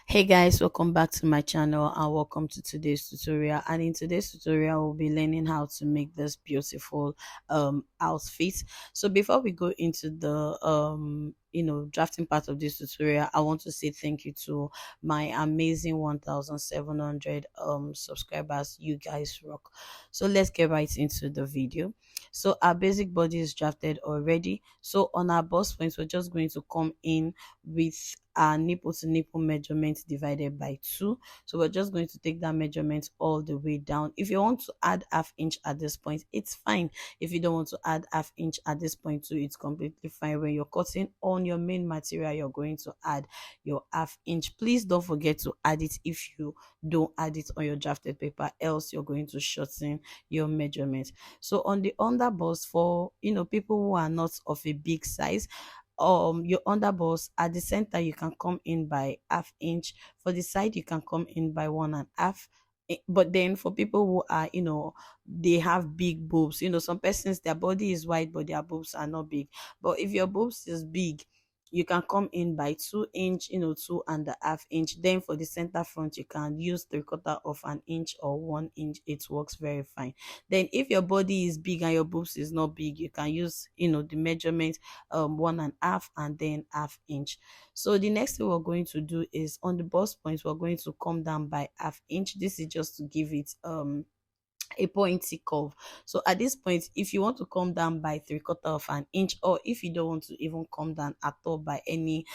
Hey guys, welcome back to my channel and welcome to today's tutorial. And in today's tutorial we'll be learning how to make this beautiful outfit. So before we go into the drafting part of this tutorial, I want to say thank you to my amazing 1700 subscribers. You guys rock. So let's get right into the video. So our basic body is drafted already. So on our bust points, we're just going to come in with our nipple to nipple measurement divided by 2. So we're just going to take that measurement all the way down. If you want to add half inch at this point, it's fine. If you don't want to add half inch at this point too, it's completely fine. When you're cutting on your main material, you're going to add your half inch. Please don't forget to add it. If you don't add it on your drafted paper, else you're going to shorten your measurement. So on the underbust, for people who are not of a big size, your underbust at the center you can come in by half inch. For the side you can come in by 1.5. But then for people who are, they have big boobs, some persons, their body is wide but their boobs are not big. But if your boobs is big, you can come in by 2 inch, 2.5 inch. Then for the center front you can use 3/4 of an inch or 1 inch. It works very fine. Then if your body is big and your boobs is not big, you can use, the measurement 1.5 and then half inch. So the next thing we're going to do is on the bust point, we're going to come down by half inch. This is just to give it a pointy curve. So at this point, if you want to come down by 3/4 of an inch, or if you don't want to even come down at all by any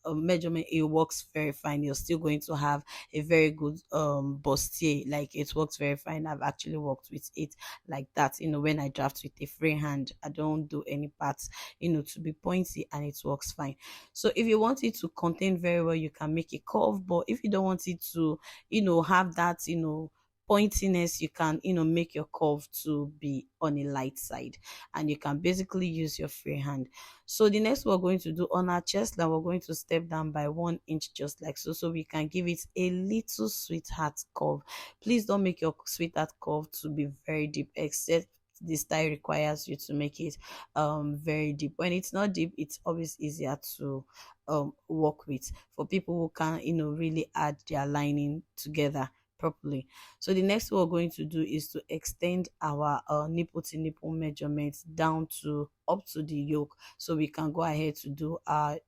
measurement, it works very fine. You're still going to have a very good bustier. Like, it works very fine. I've actually worked with it like that. When I draft with a free hand, I don't do any parts to be pointy, and it works fine. So if you want it to contain very well, you can make a curve. But if you don't want it to have that pointiness, you can make your curve to be on a light side, and you can basically use your free hand. So the next we're going to do on our chest line, we're going to step down by 1 inch, just like so we can give it a little sweetheart curve. Please don't make your sweetheart curve to be very deep, except the style requires you to make it very deep. When it's not deep, it's always easier to work with, for people who can really add their lining together properly. So the next thing we're going to do is to extend our nipple to nipple measurements down to up to the yoke, so we can go ahead to do our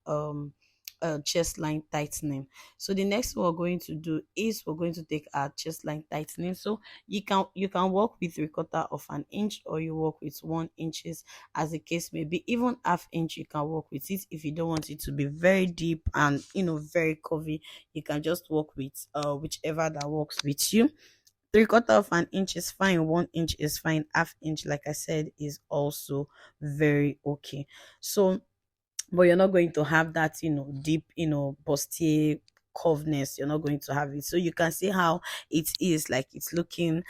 chest line tightening. So the next thing we're going to do is we're going to take our chest line tightening. So you can work with 3/4 of an inch, or you work with 1 inches, as the case may be. Even half inch you can work with it. If you don't want it to be very deep and very curvy, you can just work with whichever that works with you. 3/4 of an inch is fine, 1 inch is fine, half inch, like I said, is also very okay. So, but you're not going to have that deep bustier curveness. You're not going to have it, so you can see how it is, like, it's looking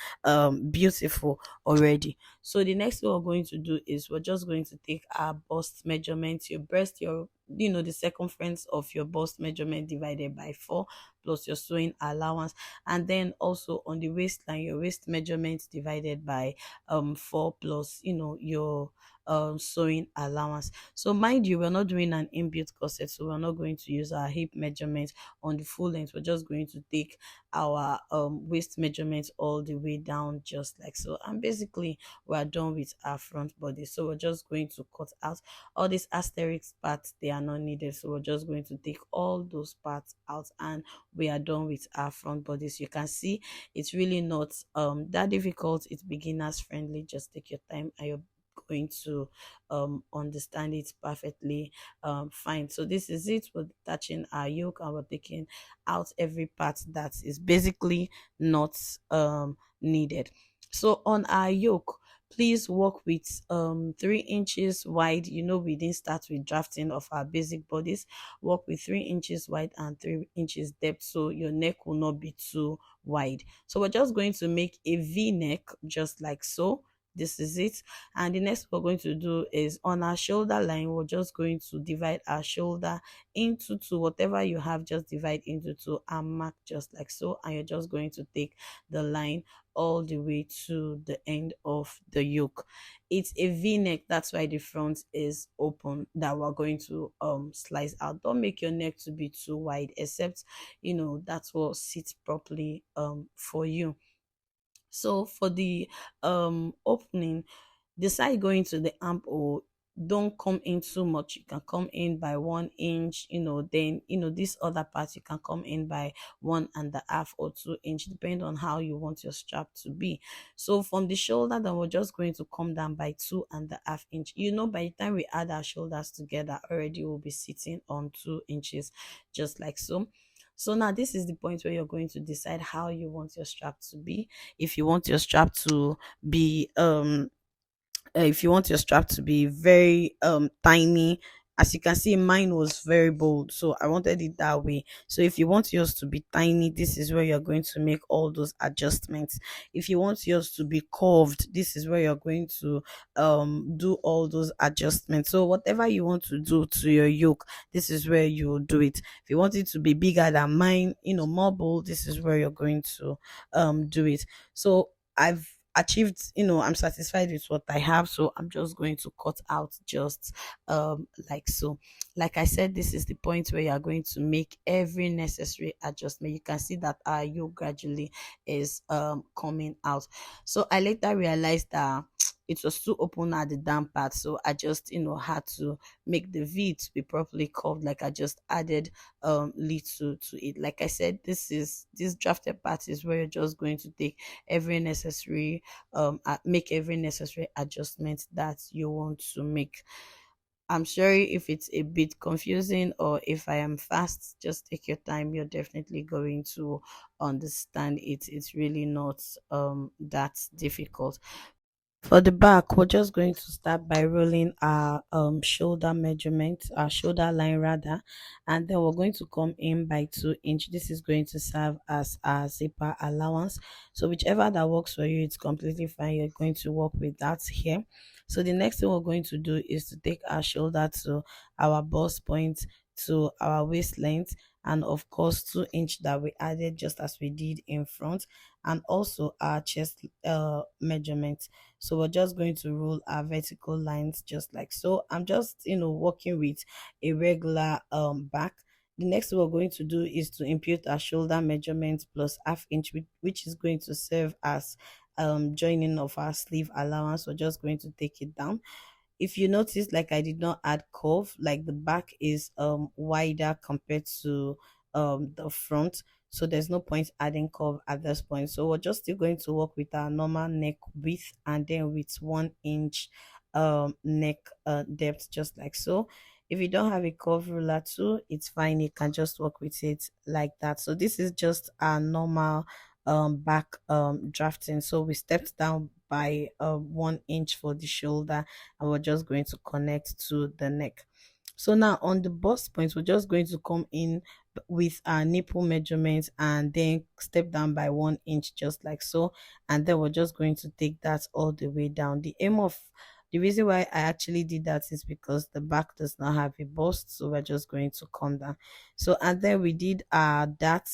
beautiful already. So the next thing we're going to do is we're just going to take our bust measurement, your breast, your the circumference of your bust measurement divided by 4, plus your sewing allowance. And then also on the waistline, your waist measurement divided by 4, plus your sewing allowance. So mind you, we're not doing an inbuilt corset, so we're not going to use our hip measurement on the full length. We're just going to take our waist measurement all the way down, just like so. And basically we're done with our front body. So we're just going to cut out all these asterisk parts. They are not needed, so we're just going to take all those parts out, and we are done with our front body. So you can see it's really not that difficult. It's beginners friendly. Just take your time, and you're going to understand it perfectly fine. So this is it. We're touching our yoke, and we're taking out every part that is basically not needed. So on our yoke, please work with 3 inches wide. We didn't start with drafting of our basic bodies. Work with 3 inches wide and 3 inches depth, so your neck will not be too wide. So we're just going to make a V neck, just like so. This is it. And the next we're going to do is on our shoulder line, we're just going to divide our shoulder into two. Whatever you have, just divide into two and mark just like so. And you're just going to take the line all the way to the end of the yoke. It's a v-neck, that's why the front is open, that we're going to slice out. Don't make your neck to be too wide, except that's what sits properly for you. So for the opening, the side going to the armhole, don't come in too much. You can come in by 1 inch, then this other part you can come in by 1.5 or 2 inch, depending on how you want your strap to be. So from the shoulder, then we're just going to come down by 2.5 inch. By the time we add our shoulders together, already we'll be sitting on 2 inches, just like so. So now this is the point where you're going to decide how you want your strap to be. If you want your strap to be if you want your strap to be very tiny, as you can see, mine was very bold, so I wanted it that way. So if you want yours to be tiny, this is where you're going to make all those adjustments. If you want yours to be curved, this is where you're going to do all those adjustments. So whatever you want to do to your yoke, this is where you will do it. If you want it to be bigger than mine, more bold, this is where you're going to do it. So I've achieved, I'm satisfied with what I have, so I'm just going to cut out just like so. Like I said, this is the point where you are going to make every necessary adjustment. You can see that our yoke gradually is coming out. So I later realized that it was too open at the down part, so I just had to make the v to be properly curved. Like I just added little to it. Like I said, this drafted part is where you're just going to take every necessary make every necessary adjustment that you want to make. I'm sorry if it's a bit confusing, or if I am fast, just take your time. You're definitely going to understand it. It's really not that difficult. For the back, we're just going to start by rolling our shoulder measurement, our shoulder line rather, and then we're going to come in by 2 inch. This is going to serve as our zipper allowance. So whichever that works for you, it's completely fine. You're going to work with that here. So the next thing we're going to do is to take our shoulder to our bust point, to our waist length, and of course 2 inch that we added just as we did in front, and also our chest measurement. So we're just going to roll our vertical lines just like so. I'm just working with a regular back. The next thing we're going to do is to impute our shoulder measurement plus ½ inch, which is going to serve as joining of our sleeve allowance. We're just going to take it down. If you notice, like I did not add curve, like the back is wider compared to the front, so there's no point adding curve at this point. So we're just still going to work with our normal neck width, and then with 1 inch neck depth, just like so. If you don't have a curve ruler too, it's fine, you can just work with it like that. So this is just our normal back drafting. So we stepped down by 1 inch for the shoulder, and we're just going to connect to the neck. So now on the bust point, we're just going to come in with our nipple measurements and then step down by 1 inch, just like so. And then we're just going to take that all the way down. The reason why I actually did that is because the back does not have a bust, so we're just going to come down. So and then we did our that.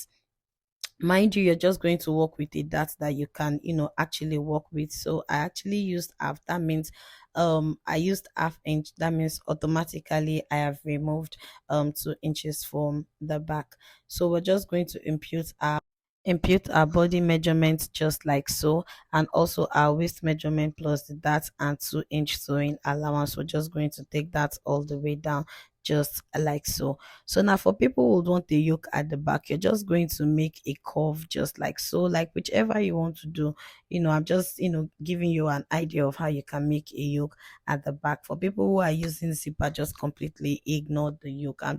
Mind you, you're just going to work with a dart that you can actually work with. So I actually used half. That means I used ½ inch. That means automatically I have removed 2 inches from the back. So we're just going to impute our body measurements just like so, and also our waist measurement plus the that and 2 inch sewing allowance. We're just going to take that all the way down just like so. So now for people who would want the yoke at the back, you're just going to make a curve just like so, like whichever you want to do. I'm just giving you an idea of how you can make a yoke at the back. For people who are using zipper, just completely ignore the yoke. I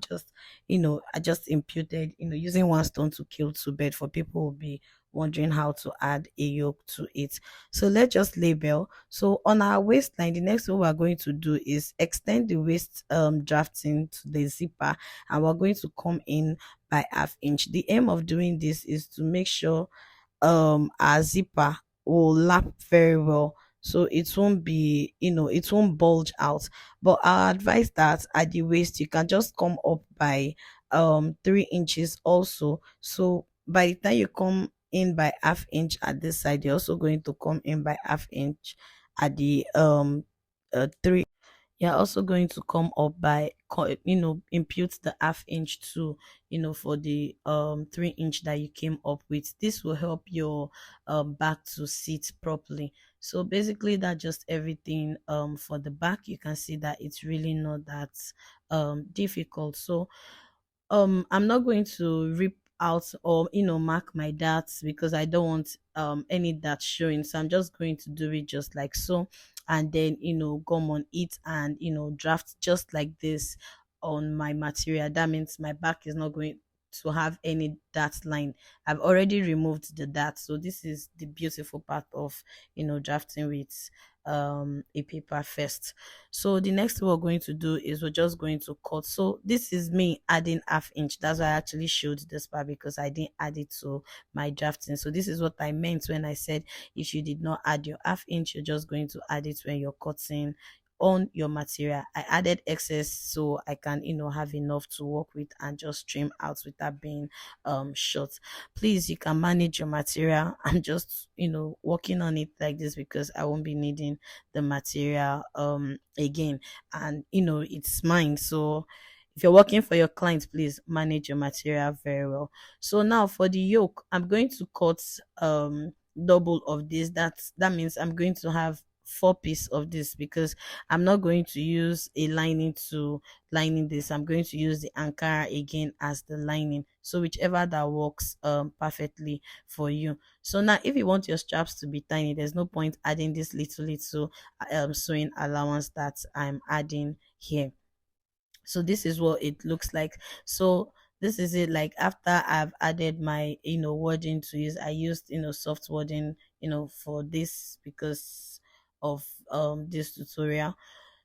just imputed, using one stone to kill two birds. For people who will be wondering how to add a yoke to it. So let's just label. So on our waistline, the next thing we're going to do is extend the waist drafting to the zipper, and we're going to come in by ½ inch. The aim of doing this is to make sure our zipper will lap very well so it won't be, it won't bulge out. But I advise that at the waist you can just come up by 3 inches also. So by the time you come in by half inch at this side, you're also going to come in by half inch at the three. You're also going to come up by impute the half inch to, for the 3 inch that you came up with. This will help your back to sit properly. So basically that's just everything for the back. You can see that it's really not that difficult. So I'm not going to rip out or mark my darts because I don't want any dart showing. So I'm just going to do it just like so, and then gum on it and draft just like this on my material. That means my back is not going to have any dart line. I've already removed the dart. So this is the beautiful part of drafting with a paper first. So the next thing we're going to do is we're just going to cut. So this is me adding half inch. That's why I actually showed this part, because I didn't add it to my drafting. So this is what I meant when I said if you did not add your half inch, you're just going to add it when you're cutting on your material. I added excess so I can have enough to work with and just trim out without being short. Please, you can manage your material. I'm just working on it like this because I won't be needing the material again, and it's mine. So if you're working for your clients, please manage your material very well. So now for the yoke, I'm going to cut double of this. That means I'm going to have 4 pieces of this, because I'm not going to use a lining to lining this. I'm going to use the ankara again as the lining, so whichever that works perfectly for you. So now if you want your straps to be tiny, there's no point adding this little sewing allowance that I'm adding here. So this is what it looks like. So this is it, like after I've added my wording to use. I used soft wording for this because of this tutorial.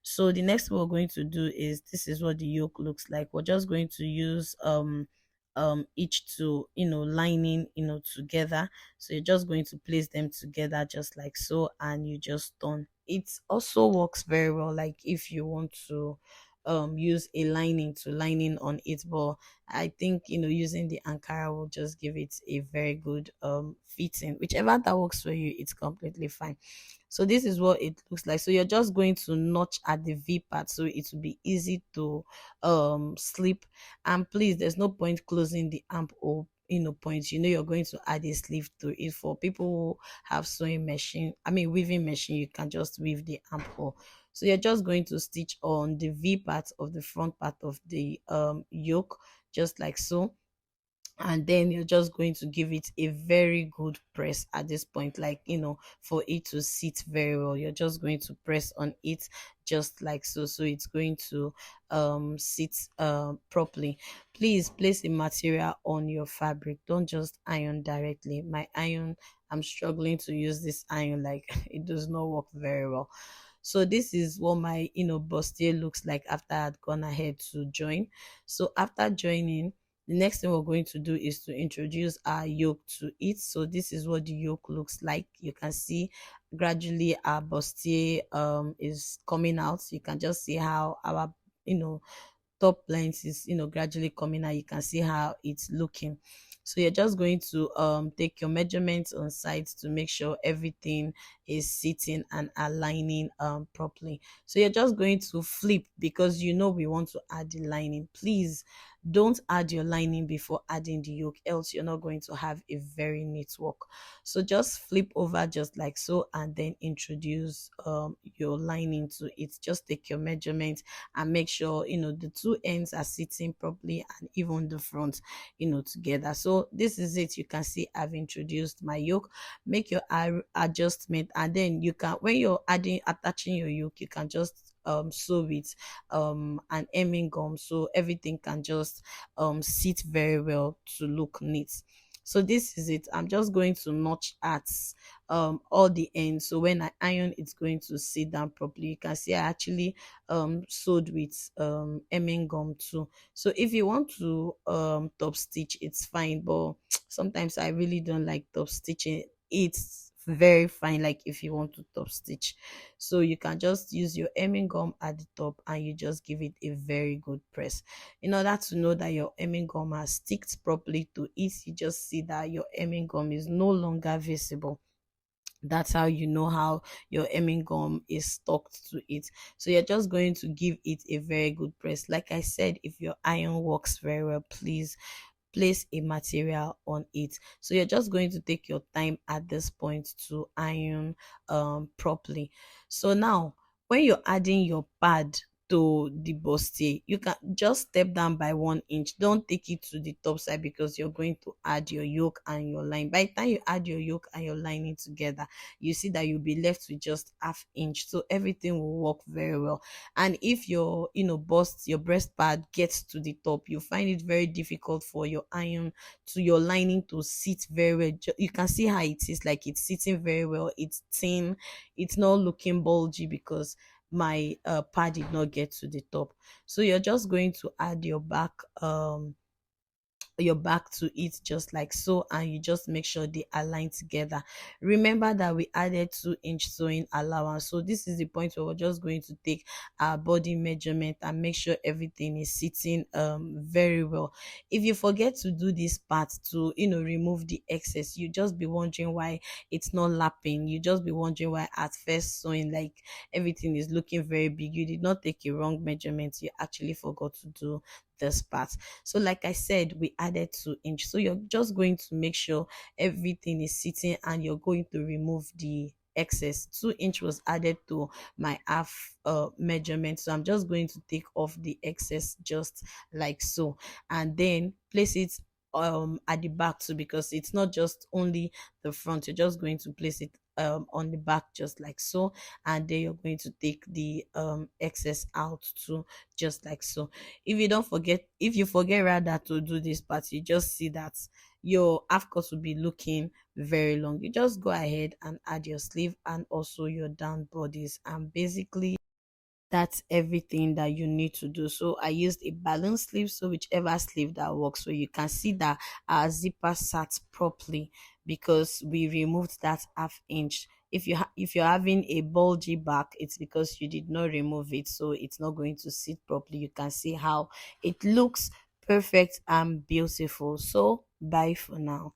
So the next thing we're going to do is, this is what the yoke looks like. We're just going to use each to lining together. So you're just going to place them together just like so, and you just turn. It also works very well, like if you want to use a lining to lining on it, but I think using the ankara will just give it a very good fitting. Whichever that works for you, it's completely fine. So this is what it looks like. So you're just going to notch at the V part so it will be easy to slip. And please, there's no point closing the amp or points. You're going to add a sleeve to it. For people who have sewing machine, I mean weaving machine, you can just weave the amp hole. So you're just going to stitch on the V part of the front part of the yoke, just like so. And then you're just going to give it a very good press at this point, like for it to sit very well. You're just going to press on it just like so, so it's going to sit properly. Please place the material on your fabric, don't just iron directly. My iron, I'm struggling to use this iron, like it does not work very well. So this is what my bustier looks like after I'd gone ahead to join. So after joining, the next thing we're going to do is to introduce our yoke to it. So this is what the yoke looks like. You can see gradually our bustier is coming out. You can just see how our top length is gradually coming out. You can see how it's looking. So you're just going to take your measurements on sides to make sure everything is sitting and aligning properly. So you're just going to flip, because we want to add the lining. Please don't add your lining before adding the yoke, else you're not going to have a very neat work. So just flip over just like so, and then introduce your lining to it. Just take your measurement and make sure the two ends are sitting properly, and even the front together. So this is it. You can see I've introduced my yoke. Make your adjustment, and then you can, when you're attaching your yoke, you can just sew with an hemming gum, so everything can just sit very well to look neat. So this is it. I'm just going to notch at all the ends, so when I iron, it's going to sit down properly. You can see I actually sewed with hemming gum too. So if you want to top stitch, it's fine, but sometimes I really don't like top stitching it very fine, like if you want to top stitch. So you can just use your hemming gum at the top and you just give it a very good press. In order to know that your hemming gum has sticked properly to it, you just see that your hemming gum is no longer visible. That's how you know how your hemming gum is stuck to it. So you're just going to give it a very good press. Like I said, if your iron works very well, please place a material on it. So you're just going to take your time at this point to iron properly. So now when you're adding your pad to the bustier, you can just step down by 1 inch. Don't take it to the top side because you're going to add your yoke and your line. By the time you add your yoke and your lining together, you see that you'll be left with just half inch, so everything will work very well. And if your your breast pad gets to the top, you find it very difficult for your iron to your lining to sit very well. You can see how it is, like it's sitting very well, it's thin, it's not looking bulgy because my pad did not get to the top. So you're just going to add your back to it just like so, and you just make sure they align together. Remember that we added 2 inch sewing allowance, so this is the point where we're just going to take our body measurement and make sure everything is sitting very well. If you forget to do this part to remove the excess, you just be wondering why it's not lapping. You just be wondering why at first sewing, like, everything is looking very big. You did not take a wrong measurement, you actually forgot to do this part. So like I said, we added 2 inch, so you're just going to make sure everything is sitting and you're going to remove the excess. 2 inch was added to my half measurement, so I'm just going to take off the excess just like so, and then place it at the back too, because it's not just only the front. You're just going to place it on the back just like so, and then you're going to take the excess out too, just like so. If you forget rather to do this part, you just see that your half cut will be looking very long. You just go ahead and add your sleeve and also your down bodies, and basically that's everything that you need to do. So I used a balloon sleeve, so whichever sleeve that works. So you can see that our zipper sat properly because we removed that half inch. If you're having a bulgy back, it's because you did not remove it, so it's not going to sit properly. You can see how it looks perfect and beautiful. So bye for now.